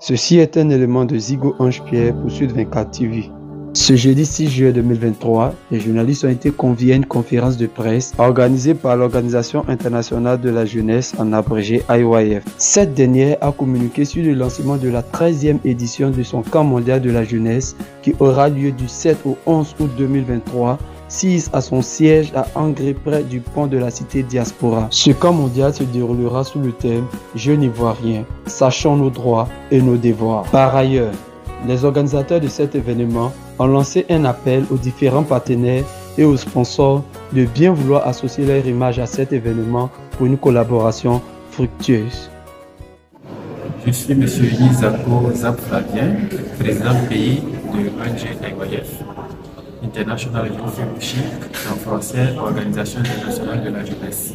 Ceci est un élément de Zigo Ange-Pierre pour Sud 24 TV. Ce jeudi 6 juillet 2023, les journalistes ont été conviés à une conférence de presse organisée par l'Organisation internationale de la jeunesse, en abrégé IYF. Cette dernière a communiqué sur le lancement de la 13e édition de son camp mondial de la jeunesse qui aura lieu du 7 au 11 août 2023, 6 à son siège à Angers près du pont de la cité Diaspora. Ce camp mondial se déroulera sous le thème « Jeunes Ivoiriens, sachons nos droits et nos devoirs ». Par ailleurs, les organisateurs de cet événement ont lancé un appel aux différents partenaires et aux sponsors de bien vouloir associer leur image à cet événement pour une collaboration fructueuse. Je suis M. Isako Zap-Flavien, président pays de Angers IYF, International Youth Fellowship, en français Organisation internationale de la jeunesse.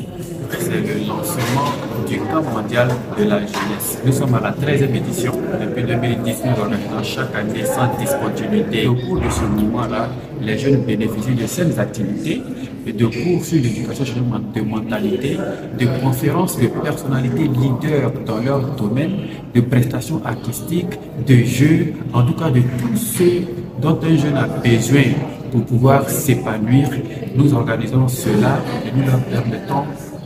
C'est le lancement du camp mondial de la jeunesse. Nous sommes à la 13e édition. Depuis 2010, nous organisons chaque année sans discontinuité. Au cours de ce mouvement-là, les jeunes bénéficient de saines activités, de cours sur l'éducation de mentalité, de conférences de personnalités leaders dans leur domaine, de prestations artistiques, de jeux, en tout cas de tout ce dont un jeune a besoin pour pouvoir s'épanouir. Nous organisons cela et nous leur permettons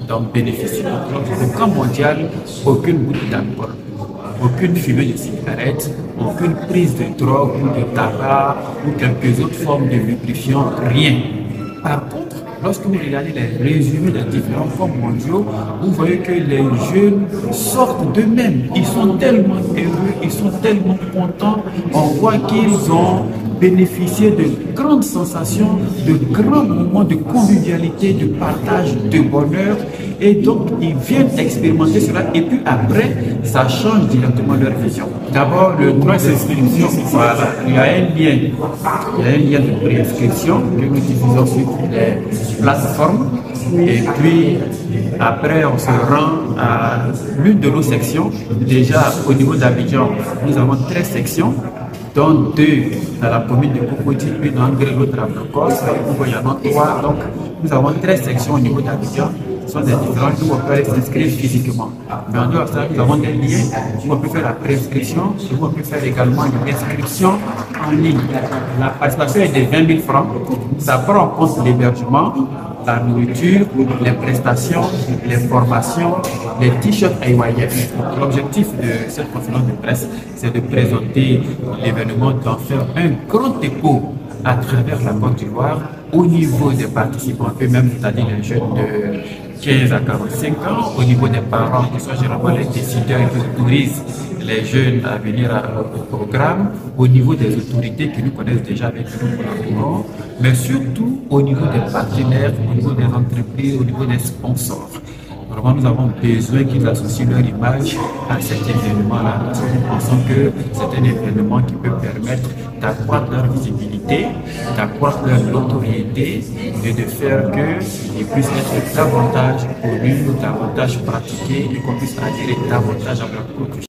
d'en bénéficier. Au camp mondial, aucune goutte d'alcool, aucune fumée de cigarette, aucune prise de drogue ou de tabac ou quelques autres formes de lubrifiants, rien. Par contre, lorsque vous regardez les résumés des différents camps mondiaux, vous voyez que les jeunes sortent d'eux-mêmes. Ils sont tellement heureux, ils sont tellement contents. On voit qu'ils ont bénéficié de grandes sensations, de grands moments de convivialité, de partage, de bonheur. Et donc, ils viennent expérimenter cela. Et puis après, ça change directement leur vision. D'abord, le droit d'inscription, voilà. Il y a un lien. Il y a un lien de préinscription que nous diffusons sur les plateformes. Et puis, après, on se rend à l'une de nos sections. Déjà, au niveau d'Abidjan, nous avons 13 sections, dont 2 dans la commune de Cocody, une dans Angers, l'autre à Brocos, il y en a 3. Donc, nous avons 13 sections au niveau d'Abidjan. Ce sont des différents où on peut aller s'inscrire physiquement. Mais en dehors de ça, nous avons des liens où on peut faire la préinscription et où on peut faire également une inscription en ligne. La participation est de 20 000 francs. Ça prend en compte l'hébergement, la nourriture, les prestations, les formations, les t-shirts IYF. L'objectif de cette conférence de presse, c'est de présenter l'événement, d'en faire un grand écho à travers la Côte d'Ivoire au niveau des participants eux-mêmes, c'est-à-dire les jeunes de 15 à 45 ans, au niveau des parents qui sont généralement les décideurs qui autorisent les jeunes à venir au programme, au niveau des autorités qui nous connaissent déjà avec qui nous collaborons, mais surtout au niveau des partenaires, au niveau des entreprises, au niveau des sponsors. Vraiment, nous avons besoin qu'ils associent leur image à cet événement-là, parce que nous pensons que c'est un événement qui peut permettre d'accroître leur visibilité, d'accroître leur notoriété et de faire qu'ils puissent être davantage connus, davantage pratiqués et qu'on puisse attirer davantage à leur produit.